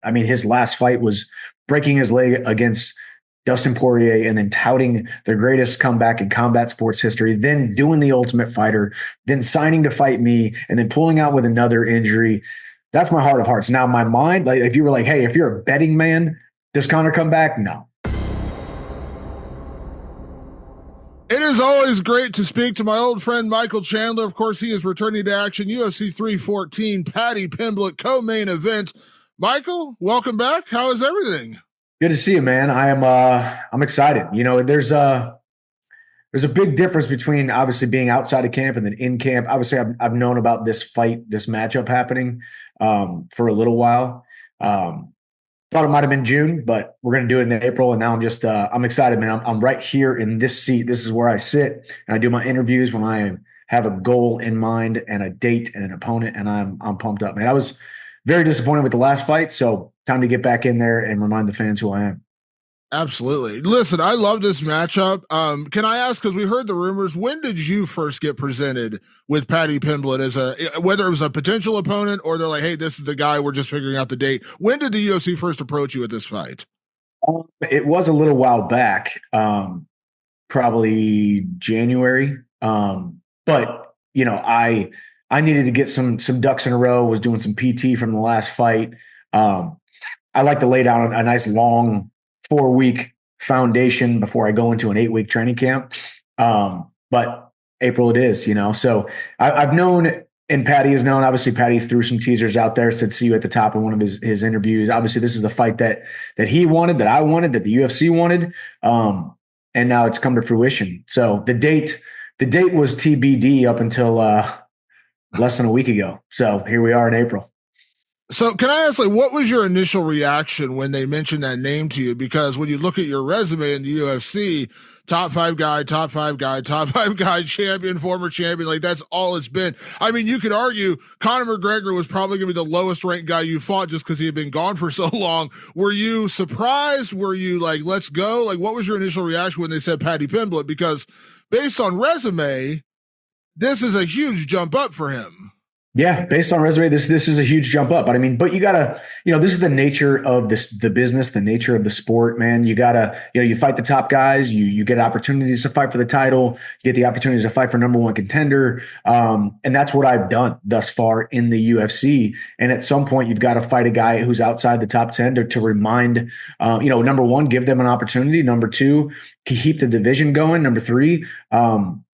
I mean, his last fight was breaking his leg against Dustin Poirier and then touting the greatest comeback in combat sports history, then doing the Ultimate Fighter, then signing to fight me, and then pulling out with another injury. That's my heart of hearts. Now, my mind, like if you were like, hey, if you're a betting man, does Conor come back? No. It is always great to speak to my old friend Michael Chandler. Of course, he is returning to action. UFC 314, Paddy Pimblett, co-main event. Michael, welcome back. How is everything? Good to see you, man. I'm excited. You know, there's a big difference between obviously being outside of camp and then in camp. Obviously, I've known about this fight, this matchup happening for a little while. Thought it might have been June, but we're going to do it in April. And now I'm excited, man. I'm right here in this seat. This is where I sit and I do my interviews when I have a goal in mind and a date and an opponent. And I'm pumped up, man. I was very disappointed with the last fight. So time to get back in there and remind the fans who I am. Absolutely. Listen, I love this matchup. Can I ask, because we heard the rumors, when did you first get presented with Paddy Pimblett as whether it was a potential opponent or they're like, hey, this is the guy, we're just figuring out the date. When did the UFC first approach you with this fight? It was a little while back, probably January. But you know, I needed to get some ducks in a row, was doing some PT from the last fight. I like to lay down a nice long 4-week foundation before I go into an 8-week training camp. But April it is, you know, so I've known, and Paddy has known, obviously Paddy threw some teasers out there, said, see you at the top of one of his interviews. Obviously this is the fight that he wanted, that I wanted, that the UFC wanted. And now it's come to fruition. So the date was TBD up until less than a week ago. So here we are in April. So can I ask, like, what was your initial reaction when they mentioned that name to you? Because when you look at your resume in the UFC, top five guy, champion, former champion, like that's all it's been. I mean, you could argue Conor McGregor was probably going to be the lowest ranked guy you fought just because he had been gone for so long. Were you surprised? Were you like, let's go? Like, what was your initial reaction when they said Paddy Pimblett? Because based on resume, this is a huge jump up for him. Yeah, based on resume, this is a huge jump up. But I mean, but you gotta, you know, this is the nature of the business, the nature of the sport, man. You gotta, you know, you fight the top guys, you get opportunities to fight for the title, you get the opportunities to fight for number one contender. And that's what I've done thus far in the UFC. And at some point, you've got to fight a guy who's outside the top 10 to remind, you know, number one, give them an opportunity. Number two, keep the division going. Number three,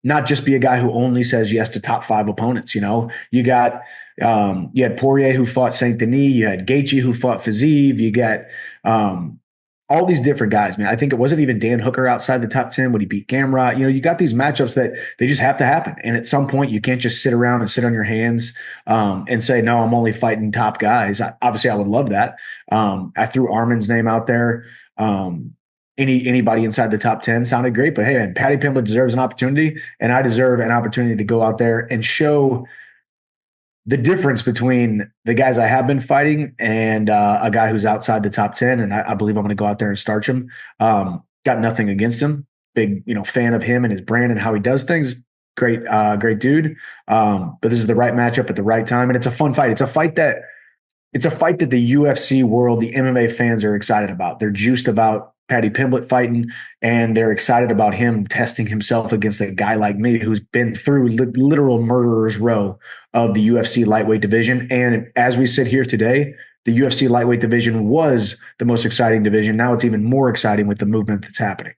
not just be a guy who only says yes to top 5 opponents. You know, you got, you had Poirier who fought Saint Denis, you had Gaethje who fought Fiziev, you got all these different guys, man. I think it wasn't even Dan Hooker outside the top 10 when he beat Gamrot. You know, you got these matchups that they just have to happen. And at some point you can't just sit around and sit on your hands and say, no, I'm only fighting top guys. Obviously I would love that. I threw Armin's name out there. Anybody inside the top 10 sounded great, but hey, man, Paddy Pimblett deserves an opportunity, and I deserve an opportunity to go out there and show the difference between the guys I have been fighting and a guy who's outside the top 10. And I believe I'm going to go out there and starch him. Got nothing against him. Big, you know, fan of him and his brand and how he does things. Great dude. But this is the right matchup at the right time, and it's a fun fight. It's a fight that the UFC world, the MMA fans are excited about. They're juiced about Paddy Pimblett fighting, and they're excited about him testing himself against a guy like me who's been through literal murderer's row of the UFC lightweight division. And as we sit here today, the UFC lightweight division was the most exciting division. Now it's even more exciting with the movement that's happening.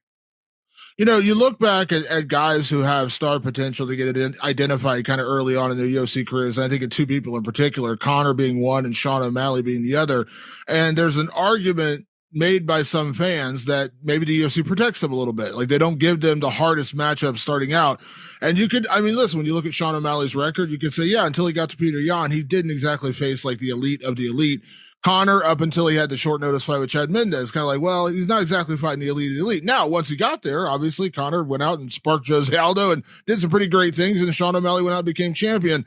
You know, you look back at guys who have star potential to get identified kind of early on in their UFC careers. And I think of two people in particular, Conor being one and Sean O'Malley being the other. And there's an argument made by some fans that maybe the UFC protects them a little bit. Like they don't give them the hardest matchup starting out. And you could, I mean, listen, when you look at Sean O'Malley's record, you could say, yeah, until he got to Peter Yan, he didn't exactly face like the elite of the elite. Conor, up until he had the short notice fight with Chad Mendez, kind of like, well, he's not exactly fighting the elite of the elite. Now, once he got there, obviously Conor went out and sparked Jose Aldo and did some pretty great things, and Sean O'Malley went out and became champion.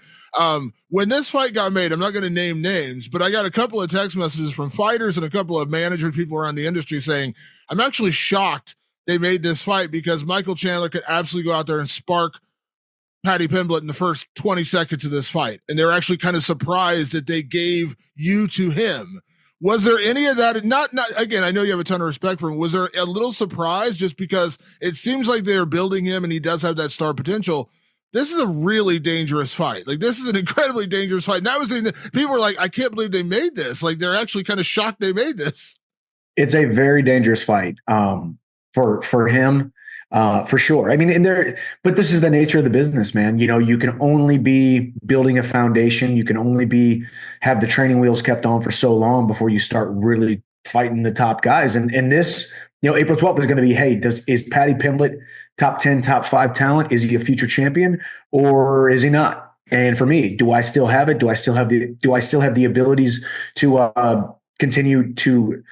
When this fight got made, I'm not going to name names, but I got a couple of text messages from fighters and a couple of manager people around the industry saying, I'm actually shocked they made this fight because Michael Chandler could absolutely go out there and spark Paddy Pimblett in the first 20 seconds of this fight. And they're actually kind of surprised that they gave you to him. Was there any of that? Not again. I know you have a ton of respect for him. Was there a little surprise just because it seems like they're building him and he does have that star potential? This is a really dangerous fight. Like this is an incredibly dangerous fight. And that was people were like, I can't believe they made this. Like they're actually kind of shocked they made this. It's a very dangerous fight for him. For sure. I mean, but this is the nature of the business, man. You know, you can only be building a foundation. You can only have the training wheels kept on for so long before you start really fighting the top guys. And this, April 12th is going to be, hey, is Paddy Pimblett top 10, top 5 talent? Is he a future champion or is he not? And for me, do I still have it? Do I still have the abilities to continue to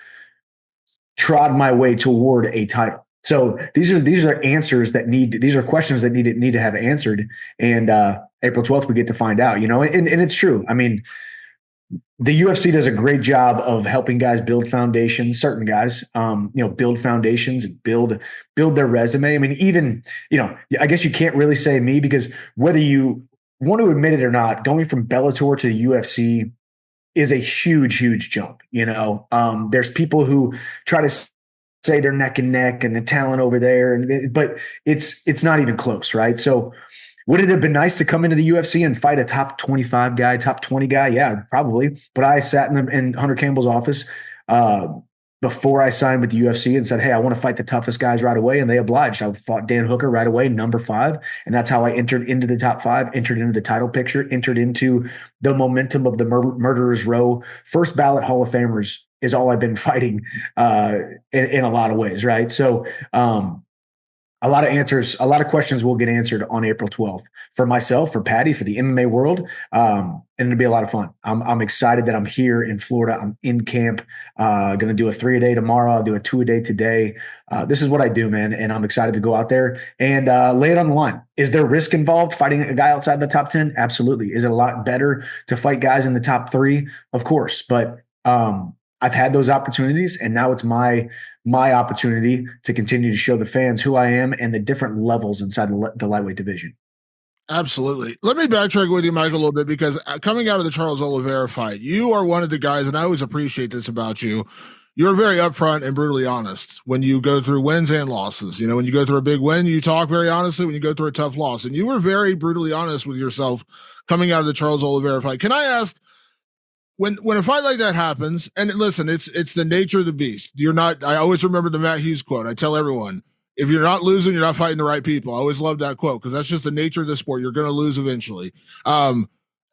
trod my way toward a title? So these are answers these are questions that need to have answered. And April 12th, we get to find out, and it's true. I mean, the UFC does a great job of helping guys build foundations, certain guys, build foundations and build their resume. I mean, even, I guess you can't really say me, because whether you want to admit it or not, going from Bellator to the UFC is a huge, huge jump. There's people who try to say they're neck and neck and the talent over there, but it's not even close, right? So would it have been nice to come into the UFC and fight a top 25 guy, top 20 guy? Yeah, probably. But I sat in Hunter Campbell's office before I signed with the UFC and said, hey, I want to fight the toughest guys right away. And they obliged. I fought Dan Hooker right away, number 5. And that's how I entered into the top 5, entered into the title picture, entered into the momentum of the Murderers Row. First ballot Hall of Famers is all I've been fighting in a lot of ways, right? So a lot of questions will get answered on April 12th for myself, for Paddy, for the MMA world. And it'll be a lot of fun. I'm excited that I'm here in Florida. I'm in camp, going to do a 3-a-day tomorrow. I'll do a 2-a-day today. This is what I do, man. And I'm excited to go out there and lay it on the line. Is there risk involved fighting a guy outside the top 10? Absolutely. Is it a lot better to fight guys in the top 3? Of course. But I've had those opportunities, and now it's my opportunity to continue to show the fans who I am and the different levels inside the lightweight division. Absolutely. Let me backtrack with you, Michael, a little bit, because coming out of the Charles Oliveira fight, you are one of the guys, and I always appreciate this about you. You're very upfront and brutally honest when you go through wins and losses. When you go through a big win, you talk very honestly. When you go through a tough loss, and you were very brutally honest with yourself coming out of the Charles Oliveira fight. Can I ask, when a fight like that happens, and listen, it's the nature of the beast. I always remember the Matt Hughes quote. I tell everyone, if you're not losing, you're not fighting the right people. I always love that quote, because that's just the nature of the sport. You're going to lose eventually. How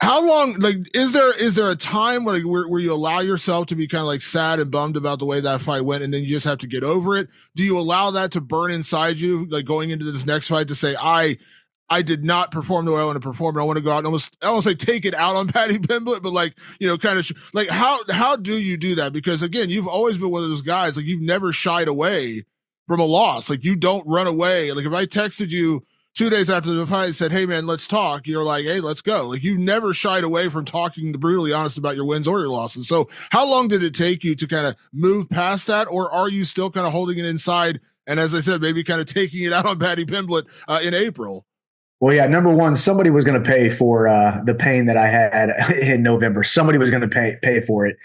long, is there a time where you allow yourself to be kind of like sad and bummed about the way that fight went, and then you just have to get over it? Do you allow that to burn inside you, like going into this next fight, to say, I did not perform the way I want to perform, and I want to go out and almost, I don't want to say take it out on Paddy Pimblett, but kind of how do you do that? Because again, you've always been one of those guys, you've never shied away from a loss. You don't run away. If I texted you 2 days after the fight and said, hey man, let's talk, you're like, hey, let's go. You never shied away from talking brutally honest about your wins or your losses. So how long did it take you to kind of move past that? Or are you still kind of holding it inside? And as I said, maybe kind of taking it out on Paddy Pimblett in April? Well, yeah, number one, somebody was going to pay for the pain that I had in November. Somebody was going to pay for it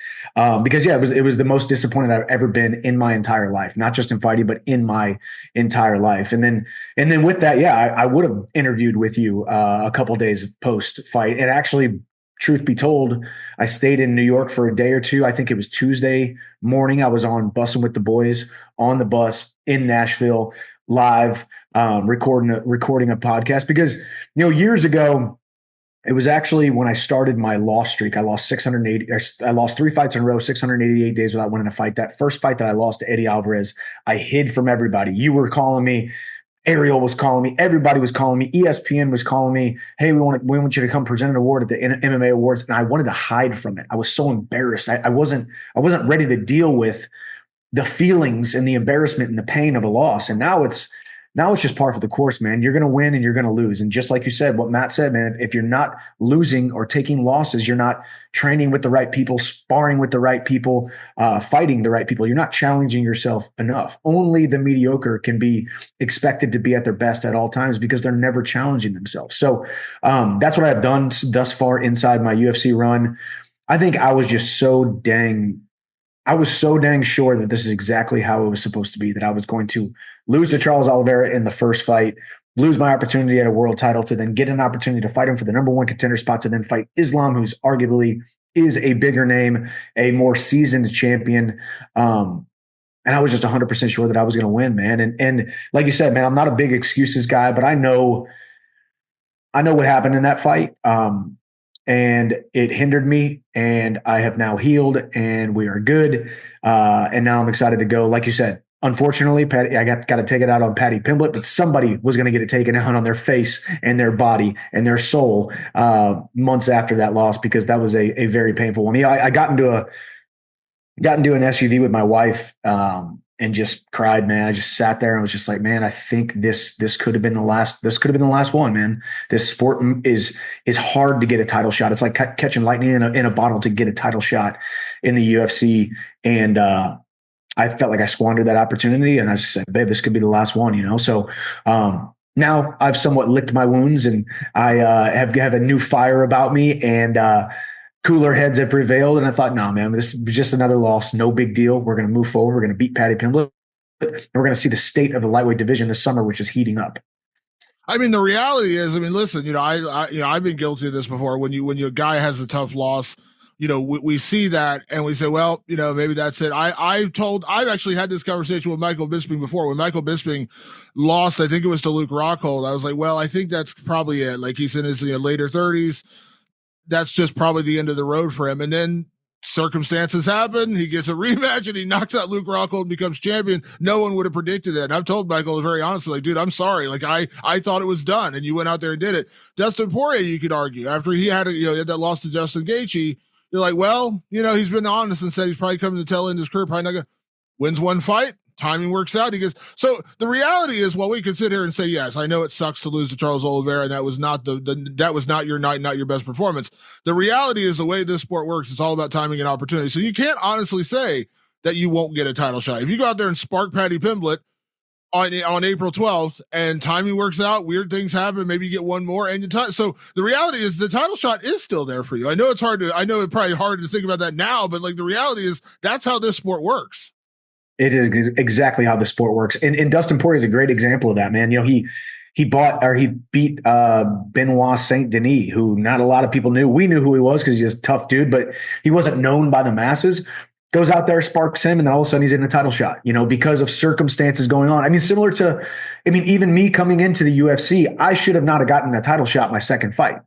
because, yeah, it was the most disappointed I've ever been in my entire life, not just in fighting, but in my entire life. And then with that, yeah, I would have interviewed with you a couple days post fight. And actually, truth be told, I stayed in New York for a day or two. I think it was Tuesday morning. I was on Bussing with the Boys on the bus in Nashville, live, recording a podcast, because years ago, it was actually when I started my loss streak. I lost 3 fights in a row, 688 days without winning a fight. That first fight that I lost to Eddie Alvarez, I hid from everybody. You were calling me, Ariel was calling me, everybody was calling me, ESPN was calling me, hey, we want you to come present an award at the MMA Awards, and I wanted to hide from it. I was so embarrassed. I wasn't ready to deal with the feelings and the embarrassment and the pain of a loss. And now it's just par for the course, man. You're going to win and you're going to lose. And just like you said, what Matt said, man, if you're not losing or taking losses, you're not training with the right people, sparring with the right people, fighting the right people. You're not challenging yourself enough. Only the mediocre can be expected to be at their best at all times because they're never challenging themselves. So that's what I've done thus far inside my UFC run. I think I was just so dang I was so dang sure that this is exactly how it was supposed to be, that I was going to lose to Charles Oliveira in the first fight, lose my opportunity at a world title to then get an opportunity to fight him for the number one contender spot, to then fight Islam, who's arguably is a bigger name, a more seasoned champion. And I was just 100% sure that I was going to win, man. And like you said, man, I'm not a big excuses guy, but I know what happened in that fight. And it hindered me, and I have now healed, and we are good. And now I'm excited to go. Like you said, unfortunately, I got to take it out on Paddy Pimblett, but somebody was going to get it taken out on their face and their body and their soul months after that loss, because that was a very painful one. I got into an SUV with my wife and just cried, man. I just sat there and was just like, man, I think this could have been the last. This could have been the last one, man. This sport is hard to get a title shot. It's like catching lightning in a bottle to get a title shot in the UFC. And I felt like I squandered that opportunity, and I said, babe, this could be the last one, you know? So now I've somewhat licked my wounds, and I have a new fire about me, and cooler heads have prevailed. And I thought, no, man, this is just another loss. No big deal. We're going to move forward. We're going to beat Paddy Pimblett, and we're going to see the state of the lightweight division this summer, which is heating up. I mean, the reality is, I mean, listen, you know, I've been guilty of this before. When a guy has a tough loss, you know, we see that and we say, well, you know, maybe that's it. I've actually had this conversation with Michael Bisping before. When Michael Bisping lost, I think it was to Luke Rockhold, I was like, well, I think that's probably it. Like, he's in his later 30s. That's just probably the end of the road for him. And then circumstances happen. He gets a rematch and he knocks out Luke Rockhold and becomes champion. No one would have predicted that. And I've told Michael very honestly, like, dude, I'm sorry. Like, I thought it was done, and you went out there and did it. Dustin Poirier, you could argue, after he had that loss to Justin Gaethje, you're like, well, you know, he's been honest and said he's probably coming to tail end his career, probably not gonna wins one fight. Timing works out. He goes, so the reality is, while we can sit here and say, yes, I know it sucks to lose to Charles Oliveira, and that was not that was not your night, not your best performance. The reality is, the way this sport works, it's all about timing and opportunity. So you can't honestly say that you won't get a title shot. If you go out there and spark Paddy Pimblett on April 12th and timing works out, weird things happen, maybe you get one more, and so the reality is the title shot is still there for you. I know it's probably hard to think about that now, but like, the reality is that's how this sport works. It is exactly how the sport works. And Dustin Poirier is a great example of that, man. You know, he beat Benoit Saint Denis, who not a lot of people knew. We knew who he was because he's a tough dude, but he wasn't known by the masses. Goes out there, sparks him, and then all of a sudden he's in a title shot, you know, because of circumstances going on. I mean, even me coming into the UFC, I should have not have gotten a title shot my second fight.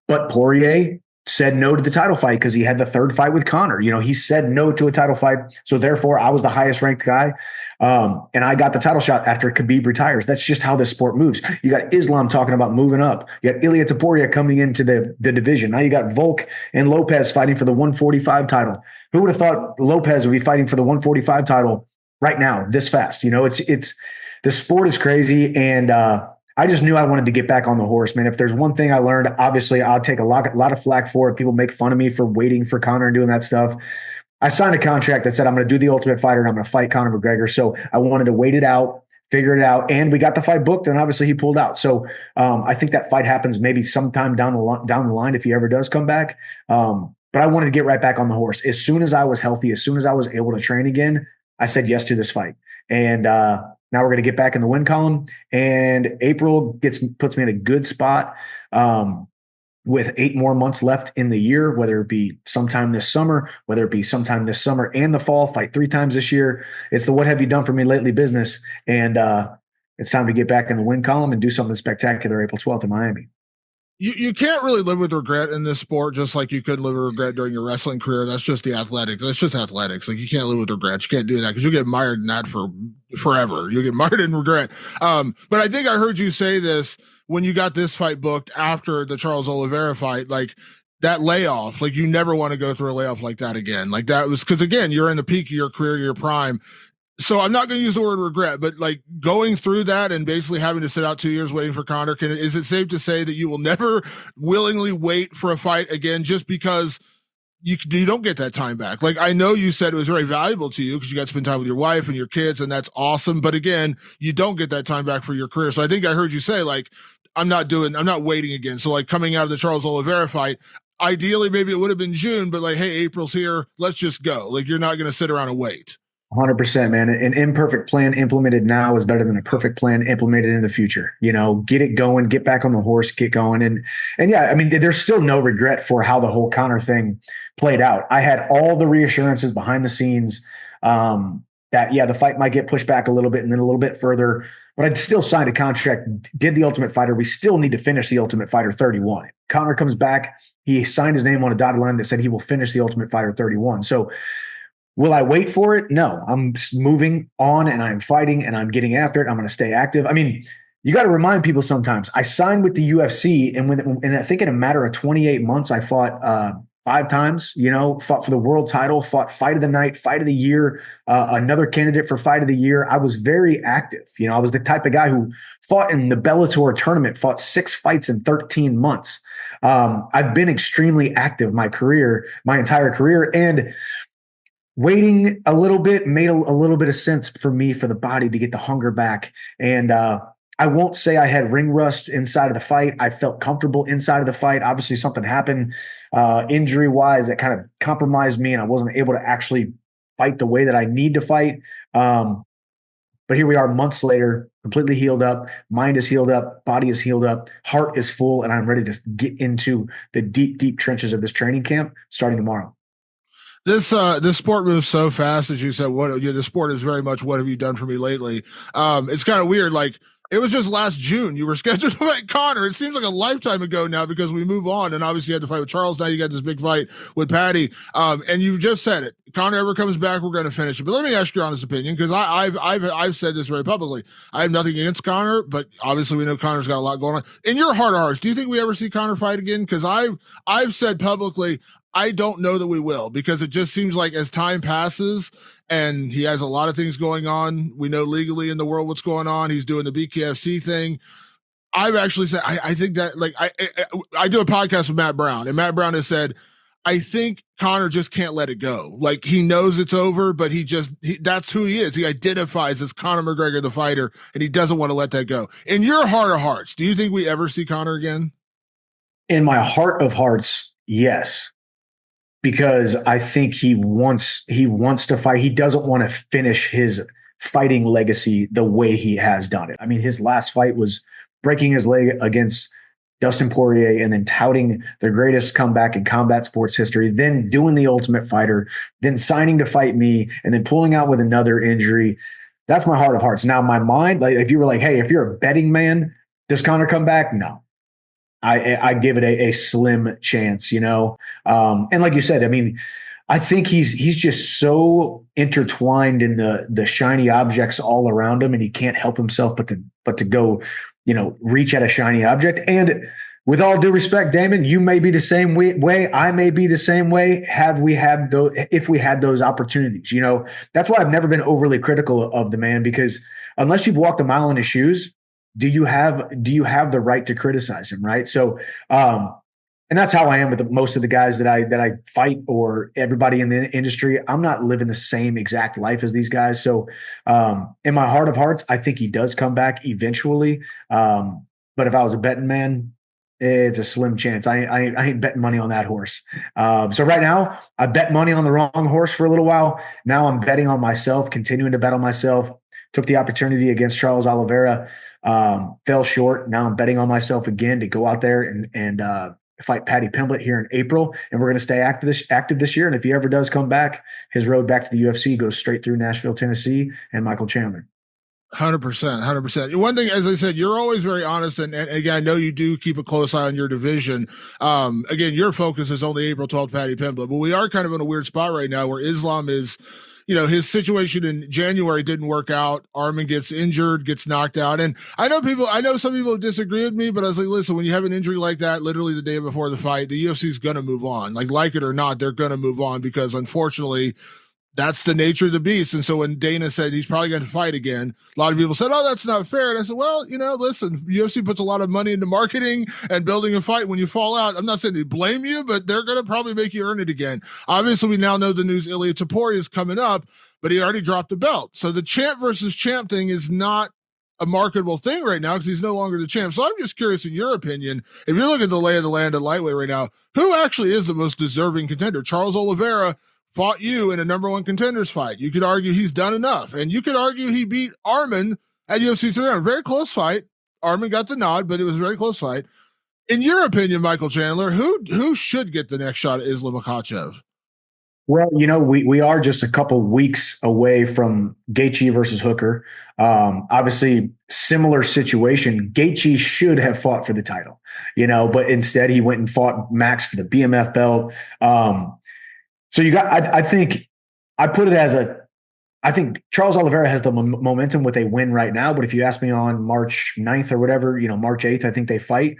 But Poirier said no to the title fight because he had the third fight with Conor. You know, he said no to a title fight. So therefore I was the highest ranked guy. And I got the title shot after Khabib retires. That's just how this sport moves. You got Islam talking about moving up. You got Ilia Topuria coming into the division. Now you got Volk and Lopez fighting for the 145 title. Who would have thought Lopez would be fighting for the 145 title right now, this fast? You know, it's the sport is crazy. And, I just knew I wanted to get back on the horse, man. If there's one thing I learned, obviously I'll take a lot of flack for it. People make fun of me for waiting for Conor and doing that stuff. I signed a contract that said I'm going to do the Ultimate Fighter and I'm going to fight Conor McGregor. So I wanted to wait it out, figure it out, and we got the fight booked, and obviously he pulled out. So I think that fight happens maybe sometime down the line if he ever does come back. But I wanted to get right back on the horse. As soon as I was healthy, as soon as I was able to train again, I said yes to this fight. And now we're going to get back in the win column, and April puts me in a good spot with 8 more months left in the year, whether it be sometime this summer and the fall, fight 3 times this year. It's the what have you done for me lately business. And it's time to get back in the win column and do something spectacular April 12th in Miami. You can't really live with regret in this sport, just like you couldn't live with regret during your wrestling career. That's just That's just athletics. Like, you can't live with regret. You can't do that because you'll get mired in that for forever. You'll get mired in regret. But I think I heard you say this when you got this fight booked after the Charles Oliveira fight, like that layoff, like you never want to go through a layoff like that again. Like, that was because, again, you're in the peak of your career, your prime. So I'm not going to use the word regret, but like going through that and basically having to sit out 2 years waiting for Conor, is it safe to say that you will never willingly wait for a fight again just because you don't get that time back? Like, I know you said it was very valuable to you because you got to spend time with your wife and your kids, and that's awesome. But again, you don't get that time back for your career. So I think I heard you say, like, I'm not waiting again. So like coming out of the Charles Oliveira fight, ideally maybe it would have been June, but like, hey, April's here, let's just go. Like, you're not going to sit around and wait. 100%, man. An imperfect plan implemented now is better than a perfect plan implemented in the future. Get it going, get back on the horse, get going. And yeah, I mean, there's still no regret for how the whole Conor thing played out. I had all the reassurances behind the scenes that, yeah, the fight might get pushed back a little bit and then a little bit further, but I'd still signed a contract, did the Ultimate Fighter. We still need to finish the Ultimate Fighter 31. Conor comes back. He signed his name on a dotted line that said he will finish the Ultimate Fighter 31. So, will I wait for it? No, I'm moving on and I'm fighting and I'm getting after it. I'm going to stay active. I mean, you got to remind people sometimes. I signed with the UFC, and I think in a matter of 28 months, I fought 5 times. Fought for the world title, fought fight of the night, fight of the year, another candidate for fight of the year. I was very active. I was the type of guy who fought in the Bellator tournament, fought 6 fights in 13 months. I've been extremely active my entire career, and waiting a little bit made a little bit of sense for me, for the body to get the hunger back. And I won't say I had ring rust inside of the fight. I felt comfortable inside of the fight. Obviously, something happened injury-wise that kind of compromised me, and I wasn't able to actually fight the way that I need to fight. But here we are months later, completely healed up. Mind is healed up. Body is healed up. Heart is full, and I'm ready to get into the deep, deep trenches of this training camp starting tomorrow. This sport moves so fast, as you said. The sport is very much what have you done for me lately? It's kind of weird. Like, it was just last June you were scheduled to fight Conor. It seems like a lifetime ago now because we move on, and obviously you had to fight with Charles. Now you got this big fight with Paddy. And you just said it. Conor ever comes back, we're going to finish it. But let me ask your honest opinion, because I've said this very publicly. I have nothing against Conor, but obviously we know Conor's got a lot going on. In your heart of hearts, do you think we ever see Conor fight again? Because I've said publicly, I don't know that we will, because it just seems like as time passes and he has a lot of things going on, we know legally in the world what's going on. He's doing the BKFC thing. I've actually said, I think that, like, I do a podcast with Matt Brown, and Matt Brown has said, I think Conor just can't let it go. Like, he knows it's over, but that's who he is. He identifies as Conor McGregor, the fighter, and he doesn't want to let that go. In your heart of hearts, do you think we ever see Conor again? In my heart of hearts, yes. Because I think he wants to fight. He doesn't want to finish his fighting legacy the way he has done it. I mean, his last fight was breaking his leg against Dustin Poirier and then touting the greatest comeback in combat sports history, then doing the Ultimate Fighter, then signing to fight me, and then pulling out with another injury. That's my heart of hearts. Now, my mind, like, if you were like, hey, if you're a betting man, does Conor come back? No. I give it a slim chance, and like you said, I mean, I think he's just so intertwined in the shiny objects all around him, and he can't help himself but to go, reach at a shiny object. And with all due respect, Damon, you may be the same way. I may be the same way. If we had those opportunities, that's why I've never been overly critical of the man, because unless you've walked a mile in his shoes, do you have the right to criticize him? Right. So, and that's how I am with most of the guys that I fight, or everybody in the industry. I'm not living the same exact life as these guys. So, in my heart of hearts, I think he does come back eventually. But if I was a betting man, it's a slim chance. I ain't betting money on that horse. So right now, I bet money on the wrong horse for a little while. Now I'm betting on myself, continuing to bet on myself. Took the opportunity against Charles Oliveira. Fell short. Now I'm betting on myself again to go out there and fight Paddy Pimblett here in April. And we're going to stay active this year. And if he ever does come back, his road back to the UFC goes straight through Nashville, Tennessee, and Michael Chandler. 100%. One thing, as I said, you're always very honest. And again, I know you do keep a close eye on your division. Again, your focus is only April 12th, Paddy Pimblett, but we are kind of in a weird spot right now where Islam is, his situation in January didn't work out. Arman gets injured, gets knocked out. And I know some people disagree with me, but I was like, listen, when you have an injury like that, literally the day before the fight, the UFC is going to move on. Like it or not, they're going to move on, because unfortunately that's the nature of the beast. And so when Dana said he's probably going to fight again, a lot of people said, oh, that's not fair. And I said, well, listen, UFC puts a lot of money into marketing and building a fight. When you fall out, I'm not saying they blame you, but they're going to probably make you earn it again. Obviously, we now know the news Ilia Topuria is coming up, but he already dropped the belt. So the champ versus champ thing is not a marketable thing right now because he's no longer the champ. So I'm just curious, in your opinion, if you're looking at the lay of the land at lightweight right now, who actually is the most deserving contender? Charles Oliveira fought you in a number one contenders fight. You could argue he's done enough, and you could argue he beat Arman at UFC 300. Very close fight. Arman got the nod, but it was a very close fight. In your opinion, Michael Chandler, who should get the next shot at Islam Makhachev? Well, we are just a couple weeks away from Gaethje versus Hooker. Obviously, similar situation. Gaethje should have fought for the title, but instead he went and fought Max for the BMF belt. So you got, I think I put it as I think Charles Oliveira has the momentum with a win right now. But if you ask me on March 9th or whatever, March 8th, I think they fight.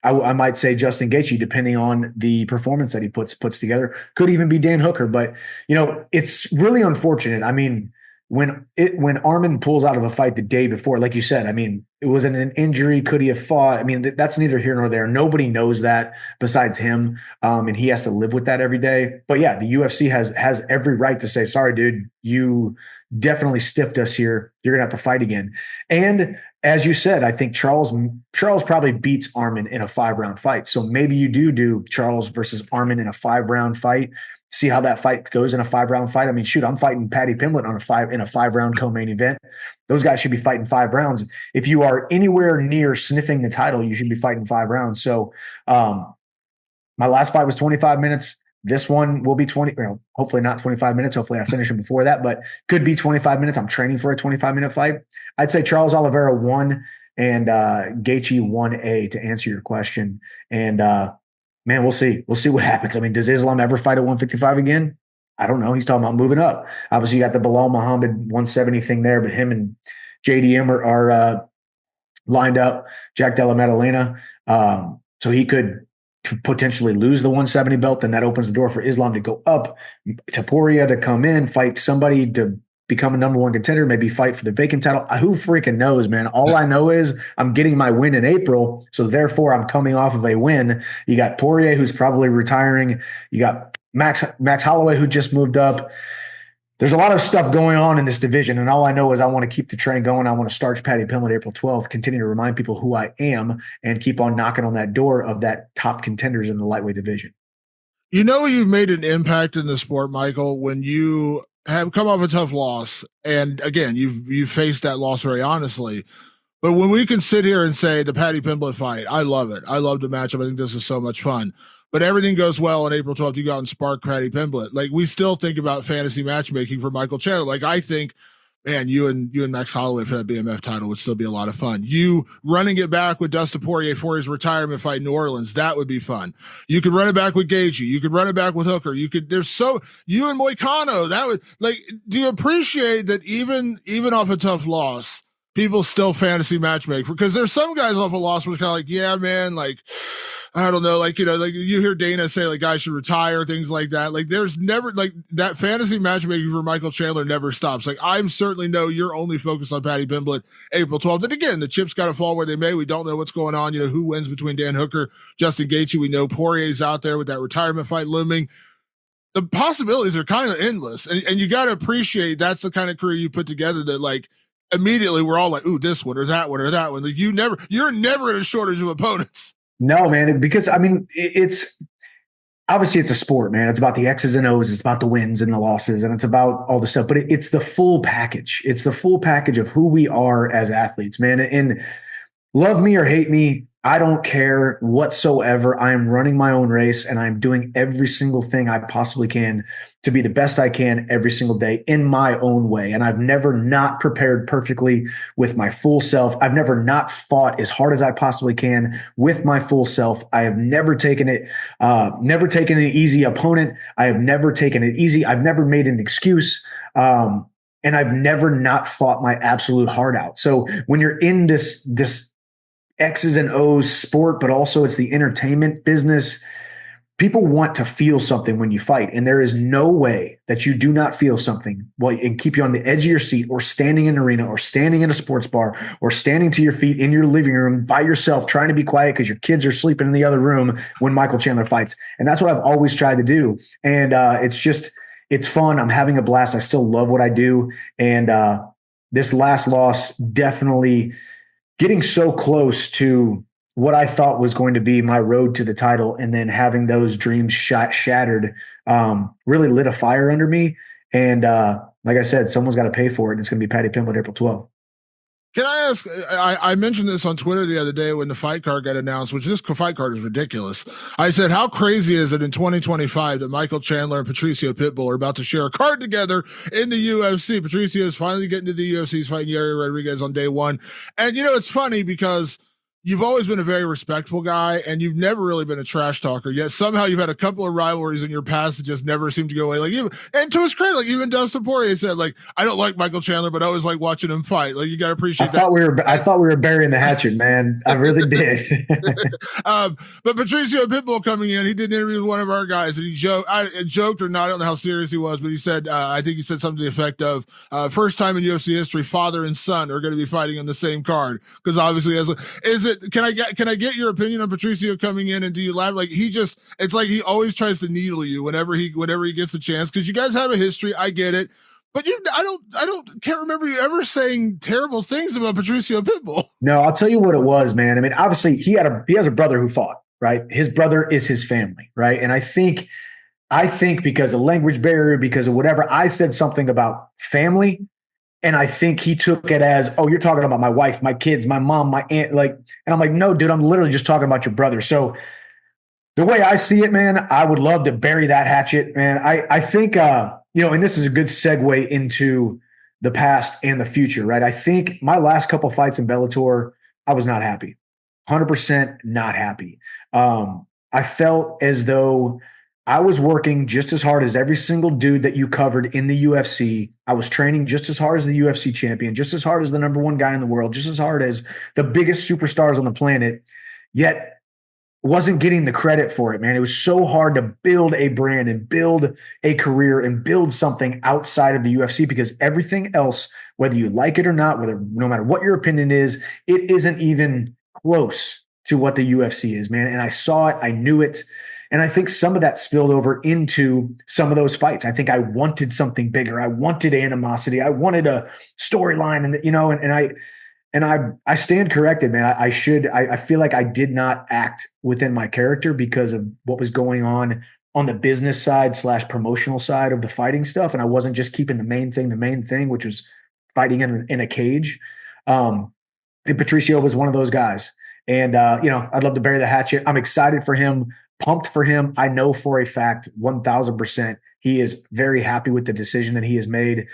I might say Justin Gaethje, depending on the performance that he puts together. Could even be Dan Hooker, but it's really unfortunate. I mean, when Arman pulls out of a fight the day before, like you said, I mean, it wasn't an injury. Could he have fought? I mean, that's neither here nor there. Nobody knows that besides him, and he has to live with that every day. But yeah, the UFC has every right to say, sorry, dude, you definitely stiffed us here. You're gonna have to fight again. And as you said, I think Charles probably beats Arman in a 5-round fight. So maybe you do Charles versus Arman in a 5-round fight. See how that fight goes in a 5-round fight. I mean, shoot, I'm fighting Paddy Pimblett in a 5-round co-main event. Those guys should be fighting 5 rounds. If you are anywhere near sniffing the title, you should be fighting 5 rounds. So my last fight was 25 minutes. This one will be 20, hopefully not 25 minutes. Hopefully I finish it before that, but could be 25 minutes. I'm training for a 25-minute fight. I'd say Charles Oliveira won and Gaethje 1A to answer your question. And man, we'll see. We'll see what happens. I mean, does Islam ever fight at 155 again? I don't know. He's talking about moving up. Obviously, you got the Bilal Muhammad 170 thing there, but him and JDM are lined up. Jack Della Maddalena. So he could potentially lose the 170 belt. Then that opens the door for Islam to go up, to Poirier to come in, fight somebody to become a number one contender, maybe fight for the vacant title. Who freaking knows, man? All I know is I'm getting my win in April, so therefore I'm coming off of a win. You got Poirier, who's probably retiring. You got Max Holloway, who just moved up. There's a lot of stuff going on in this division, and all I know is I want to keep the train going. I want to starch Paddy Pimblett April 12th, continue to remind people who I am, and keep on knocking on that door of that top contenders in the lightweight division. You've made an impact in the sport, Michael, when you have come off a tough loss. And again, you've faced that loss very honestly. But when we can sit here and say the Paddy Pimblett fight, I love it. I love the matchup. I think this is so much fun. But everything goes well on April 12th. You go out and spark Paddy Pimblett. Like, we still think about fantasy matchmaking for Michael Chandler. Like, I think, man, you and Max Holloway for that BMF title would still be a lot of fun. You running it back with Dustin Poirier for his retirement fight in New Orleans, that would be fun. You could run it back with Gaethje. You could run it back with Hooker. You and Moicano, that would, like, do you appreciate that even off a tough loss, people still fantasy matchmake? Because there's some guys off a loss where it's kind of like, yeah, man, like, I don't know, like, like you hear Dana say, like, guys should retire, things like that. Like, there's never, like, that fantasy matchmaking for Michael Chandler never stops. Like, I'm certainly know you're only focused on Paddy Pimblett April 12th. And again, the chips got to fall where they may. We don't know what's going on. Who wins between Dan Hooker, Justin Gaethje. We know Poirier's out there with that retirement fight looming. The possibilities are kind of endless. And you got to appreciate that's the kind of career you put together that, like, immediately we're all like, ooh, this one or that one or that one. Like, you're never in a shortage of opponents. No, man, because I mean, it's obviously it's a sport, man. It's about the X's and O's. It's about the wins and the losses, and it's about all the stuff. But it's the full package. It's the full package of who we are as athletes, man. And love me or hate me, I don't care whatsoever. I am running my own race, and I'm doing every single thing I possibly can to be the best I can every single day in my own way. And I've never not prepared perfectly with my full self. I've never not fought as hard as I possibly can with my full self. I have never taken an easy opponent. I have never taken it easy. I've never made an excuse. And I've never not fought my absolute heart out. So when you're in this X's and O's sport, but also it's the entertainment business, people want to feel something when you fight. And there is no way that you do not feel something and keep you on the edge of your seat, or standing in an arena, or standing in a sports bar, or standing to your feet in your living room by yourself, trying to be quiet because your kids are sleeping in the other room when Michael Chandler fights. And that's what I've always tried to do. And it's fun. I'm having a blast. I still love what I do. And this last loss definitely getting so close to what I thought was going to be my road to the title, and then having those dreams shattered, really lit a fire under me. And like I said, someone's got to pay for it. And it's going to be Paddy Pimblett April 12th. Can I ask? I mentioned this on Twitter the other day when the fight card got announced, which this fight card is ridiculous. I said, how crazy is it in 2025 that Michael Chandler and Patricio Pitbull are about to share a card together in the UFC? Patricio is finally getting to the UFC. He's fighting Yair Rodriguez on day one. And, it's funny because you've always been a very respectful guy, and you've never really been a trash talker. Yet somehow you've had a couple of rivalries in your past that just never seem to go away. And to his credit, even Dustin Poirier said, I don't like Michael Chandler, but I always like watching him fight. You got to appreciate that. I thought we were burying the hatchet, man. I really did. But Patricio Pitbull coming in, he did an interview with one of our guys, and he joked or not, I don't know how serious he was, but he said, I think he said something to the effect of, first time in UFC history, father and son are going to be fighting on the same card. Because obviously, can I get your opinion on Patricio coming in, and do you laugh? It's like he always tries to needle you whenever he gets a chance, because you guys have a history. I get it, but can't remember you ever saying terrible things about Patricio Pitbull. No, I'll tell you what it was, man. I mean, obviously he has a brother who fought, right? His brother is his family, right? And I think because of language barrier, because of whatever, I said something about family. And I think he took it as, oh, you're talking about my wife, my kids, my mom, my aunt, and I'm like, no, dude, I'm literally just talking about your brother. So the way I see it, man, I would love to bury that hatchet, man. I think, and this is a good segue into the past and the future, right? I think my last couple fights in Bellator, I was not happy, 100% not happy. I felt as though I was working just as hard as every single dude that you covered in the UFC. I was training just as hard as the UFC champion, just as hard as the number one guy in the world, just as hard as the biggest superstars on the planet, yet wasn't getting the credit for it, man. It was so hard to build a brand and build a career and build something outside of the UFC, because everything else, whether you like it or not, no matter what your opinion is, it isn't even close to what the UFC is, man. And I saw it, I knew it. And I think some of that spilled over into some of those fights. I think I wanted something bigger. I wanted animosity. I wanted a storyline, and I stand corrected, man. I feel like I did not act within my character because of what was going on the business side / promotional side of the fighting stuff. And I wasn't just keeping the main thing, which was fighting in a cage. And Patricio was one of those guys. And, I'd love to bury the hatchet. I'm excited for him. Pumped for him. I know for a fact, 1,000%, he is very happy with the decision that he has made.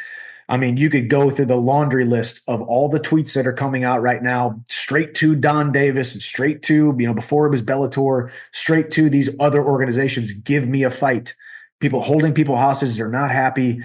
I mean, you could go through the laundry list of all the tweets that are coming out right now, straight to Don Davis and straight to, before it was Bellator, straight to these other organizations. Give me a fight. People holding people hostage. They're not happy.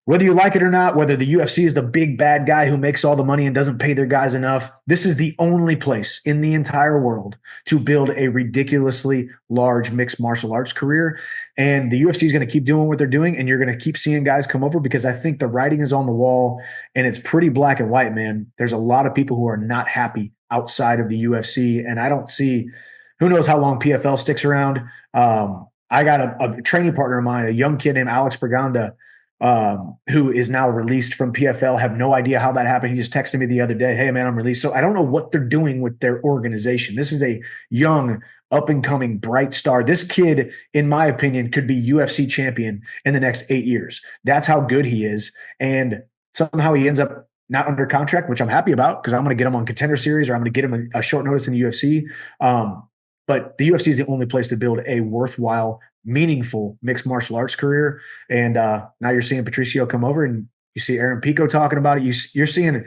Whether you like it or not, whether the UFC is the big bad guy who makes all the money and doesn't pay their guys enough, this is the only place in the entire world to build a ridiculously large mixed martial arts career. And the UFC is going to keep doing what they're doing, and you're going to keep seeing guys come over, because I think the writing is on the wall, and it's pretty black and white, man. There's a lot of people who are not happy outside of the UFC, and I don't see – who knows how long PFL sticks around. I got a training partner of mine, a young kid named Alex Berganda, who is now released from PFL. Have no idea how that happened. He just texted me the other day, hey, man, I'm released. So I don't know what they're doing with their organization. This is a young, up-and-coming, bright star. This kid, in my opinion, could be UFC champion in the next 8 years. That's how good he is. And somehow he ends up not under contract, which I'm happy about, because I'm going to get him on Contender Series, or I'm going to get him a short notice in the UFC. But the UFC is the only place to build a worthwhile, meaningful mixed martial arts career. And now you're seeing Patricio come over, and you see Aaron Pico talking about it. You're seeing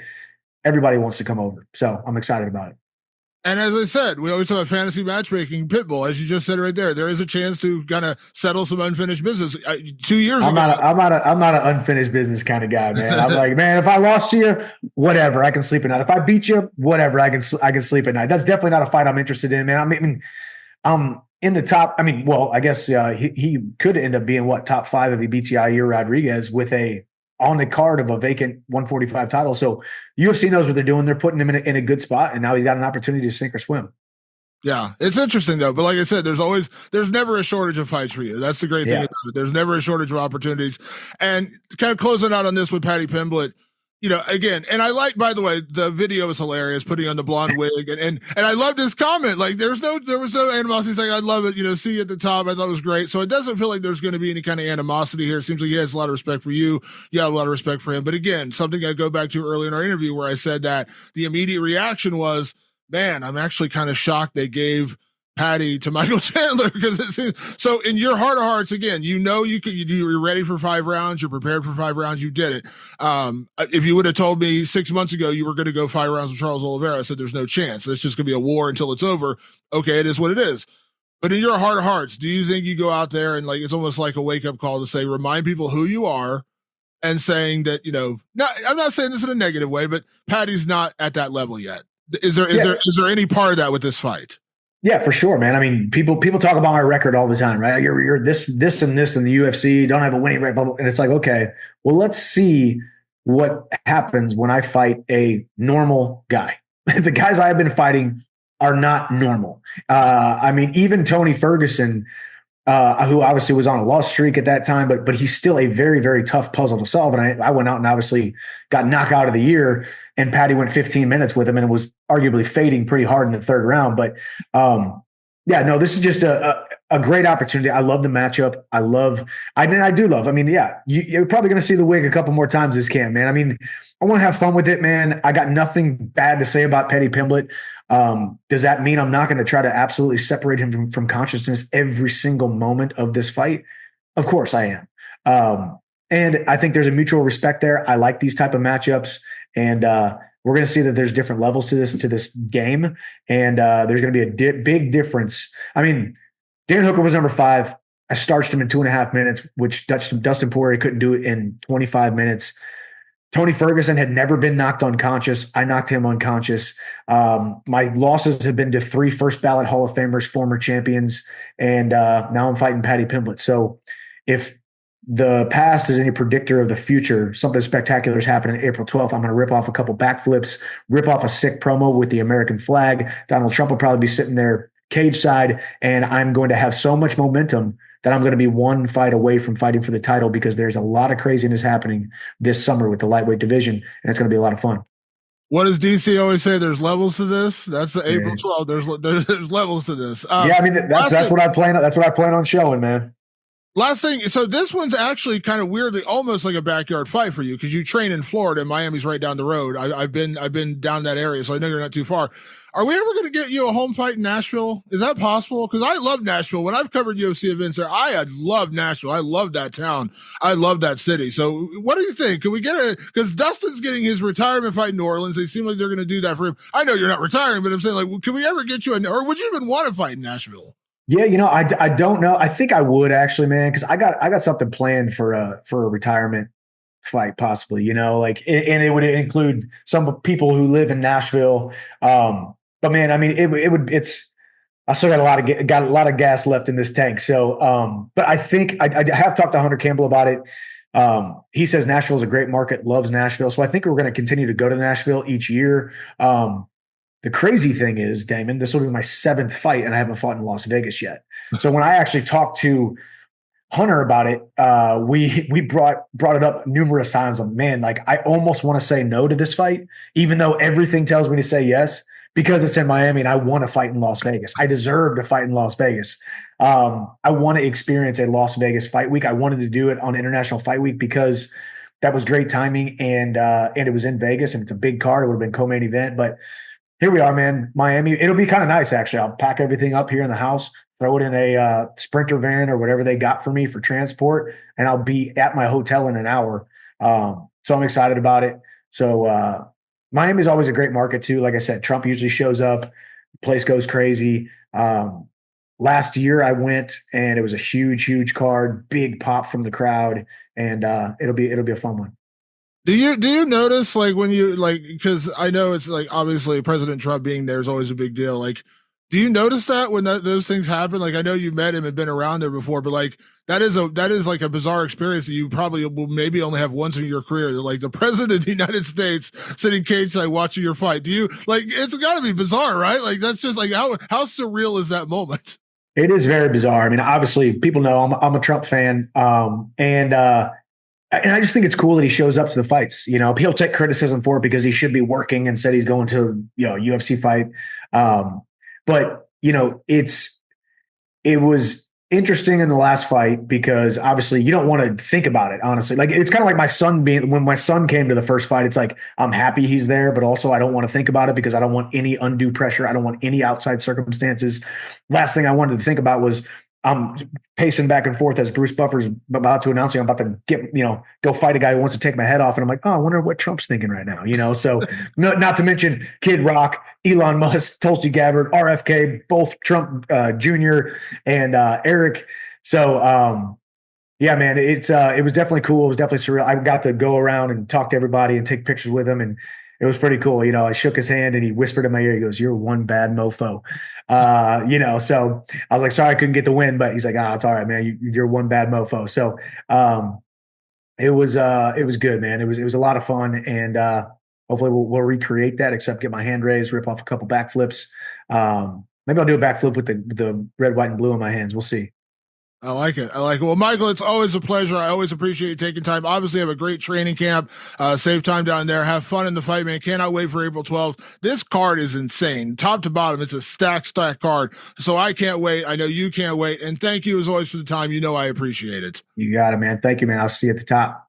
everybody wants to come over. So I'm excited about it. And as I said, we always talk about fantasy matchmaking. Pitbull, as you just said right there is a chance to kind of settle some unfinished business. 2 years ago, I'm not an unfinished business kind of guy, man. I'm like, man, if I lost to you, whatever, I can sleep at night. If I beat you, whatever, I can sleep at night. That's definitely not a fight I'm interested in, man. I mean, in the top. I mean, well, I guess he could end up being top 5 if he beats Yair Rodriguez with on the card of a vacant 145 title. So UFC knows what they're doing. They're putting him in a good spot, and now he's got an opportunity to sink or swim. Yeah, it's interesting though. But like I said, there's never a shortage of fights for you. That's the great thing about it. There's never a shortage of opportunities. And kind of closing out on this with Paddy Pimblett, Again, and I like, by the way, the video is hilarious, putting on the blonde wig, and I loved his comment. Like, there was no animosity. He's like, I love it. See you at the top. I thought it was great. So it doesn't feel like there's going to be any kind of animosity here. It seems like he has a lot of respect for you. You have a lot of respect for him. But again, something I go back to earlier in our interview where I said that the immediate reaction was, man, I'm actually kind of shocked they gave Paddy to Michael Chandler, because it seems so. In your heart of hearts, again, you're ready for 5 rounds, you're prepared for 5 rounds, you did it. If you would have told me 6 months ago you were going to go 5 rounds with Charles Oliveira, I said there's no chance. It's just going to be a war until it's over. Okay, it is what it is. But in your heart of hearts, do you think you go out there and, like, it's almost like a wake up call to say, remind people who you are, and saying that, I'm not saying this in a negative way, but Paddy's not at that level yet. Is there any part of that with this fight? Yeah, for sure, man. I mean, people talk about my record all the time, right? You're this and this in the UFC, don't have a winning record, and it's like, okay, well, let's see what happens when I fight a normal guy. The guys I have been fighting are not normal. I mean, even Tony Ferguson, who obviously was on a loss streak at that time, but he's still a very, very tough puzzle to solve. And I went out and obviously got knockout of the year, and Paddy went 15 minutes with him, and it was arguably fading pretty hard in the 3rd round. But yeah, no, this is just a great opportunity. I love the matchup. I do love. I mean, yeah, you're probably going to see the wig a couple more times this camp, man. I mean, I want to have fun with it, man. I got nothing bad to say about Paddy Pimblett. Does that mean I'm not going to try to absolutely separate him from consciousness every single moment of this fight? Of course I am. And I think there's a mutual respect there. I like these type of matchups, and we're going to see that there's different levels to this game, and there's going to be a big difference. I mean, Dan Hooker was number 5. I starched him in 2.5 minutes, which Dustin Poirier couldn't do it in 25 minutes. Tony Ferguson had never been knocked unconscious. I knocked him unconscious. My losses have been to 3 first ballot Hall of Famers, former champions, and now I'm fighting Paddy Pimblett. So if the past is any predictor of the future, something spectacular is happening April 12th. I'm going to rip off a couple backflips, rip off a sick promo with the American flag. Donald Trump will probably be sitting there cage side, and I'm going to have so much momentum that I'm going to be 1 fight away from fighting for the title, because there's a lot of craziness happening this summer with the lightweight division, and it's going to be a lot of fun. What does DC always say? There's levels to this. That's the April 12th. There's levels to this. Yeah, I mean, that's what I plan. That's what I plan on showing, man. Last thing, so this one's actually kind of weirdly almost like a backyard fight for you, because you train in Florida and Miami's right down the road. I've been down that area, so I know you're not too far. Are we ever going to get you a home fight in Nashville? Is that possible? Because I love Nashville. When I've covered UFC events there, I love Nashville. I love that town. I love that city. So what do you think? Can we get because Dustin's getting his retirement fight in New Orleans. They seem like they're going to do that for him. I know you're not retiring, but I'm saying, like, can we ever get you or would you even want to fight in Nashville? Yeah, I don't know. I think I would actually, man, because I got something planned for a retirement fight, possibly. And it would include some people who live in Nashville. But man, I mean, it's. I still got a lot of gas left in this tank. So, but I think I have talked to Hunter Campbell about it. He says Nashville is a great market, loves Nashville. So I think we're going to continue to go to Nashville each year. The crazy thing is, Damon, this will be my 7th fight, and I haven't fought in Las Vegas yet. So when I actually talked to Hunter about it, we brought it up numerous times. Man, like, I almost want to say no to this fight, even though everything tells me to say yes, because it's in Miami and I want to fight in Las Vegas. I deserve to fight in Las Vegas. I want to experience a Las Vegas fight week. I wanted to do it on International Fight Week because that was great timing, and it was in Vegas, and it's a big card. It would have been co-main event, but here we are, man. Miami. It'll be kind of nice, actually. I'll pack everything up here in the house, throw it in a Sprinter van or whatever they got for me for transport, and I'll be at my hotel in an hour. So I'm excited about it. So Miami is always a great market too. Like I said, Trump usually shows up, the place goes crazy. Last year I went, and it was a huge card, big pop from the crowd, and it'll be a fun one. Do you notice, like, when you, like, because I know it's like, obviously President Trump being there is always a big deal. Like, do you notice that when those things happen? Like, I know you met him and been around there before, but like that is like a bizarre experience that you probably will maybe only have once in your career. Like the president of the United States sitting cage side watching your fight. Do you, like, it's got to be bizarre, right? Like, that's just like how surreal is that moment? It is very bizarre. I mean, obviously people know I'm a Trump fan, and And I just think it's cool that he shows up to the fights. You know, he'll take criticism for it because he should be working and said he's going to, UFC fight. But it was interesting in the last fight because obviously you don't want to think about it, honestly. Like it's kind of like my son when my son came to the first fight, it's like I'm happy he's there, but also I don't want to think about it because I don't want any undue pressure. I don't want any outside circumstances. Last thing I wanted to think about was I'm pacing back and forth as Bruce Buffer's about to announce I'm about to go fight a guy who wants to take my head off. And I'm like, oh, I wonder what Trump's thinking right now, So not to mention Kid Rock, Elon Musk, Tulsi Gabbard, RFK, both Trump Jr. and Eric. So yeah, man, it was definitely cool. It was definitely surreal. I got to go around and talk to everybody and take pictures with him, and it was pretty cool. I shook his hand and he whispered in my ear, he goes, "You're one bad mofo." So I was like, sorry, I couldn't get the win, but he's like, it's all right, man. You're one bad mofo. So it was good, man. It was a lot of fun. And hopefully we'll recreate that, except get my hand raised, rip off a couple backflips. Maybe I'll do a backflip with the red, white, and blue in my hands. We'll see. I like it. Well, Michael, it's always a pleasure. I always appreciate you taking time. Obviously, have a great training camp. Save time down there. Have fun in the fight, man. Cannot wait for April 12th. This card is insane. Top to bottom, it's a stack card. So I can't wait. I know you can't wait. And thank you as always for the time. I appreciate it. You got it, man. Thank you, man. I'll see you at the top.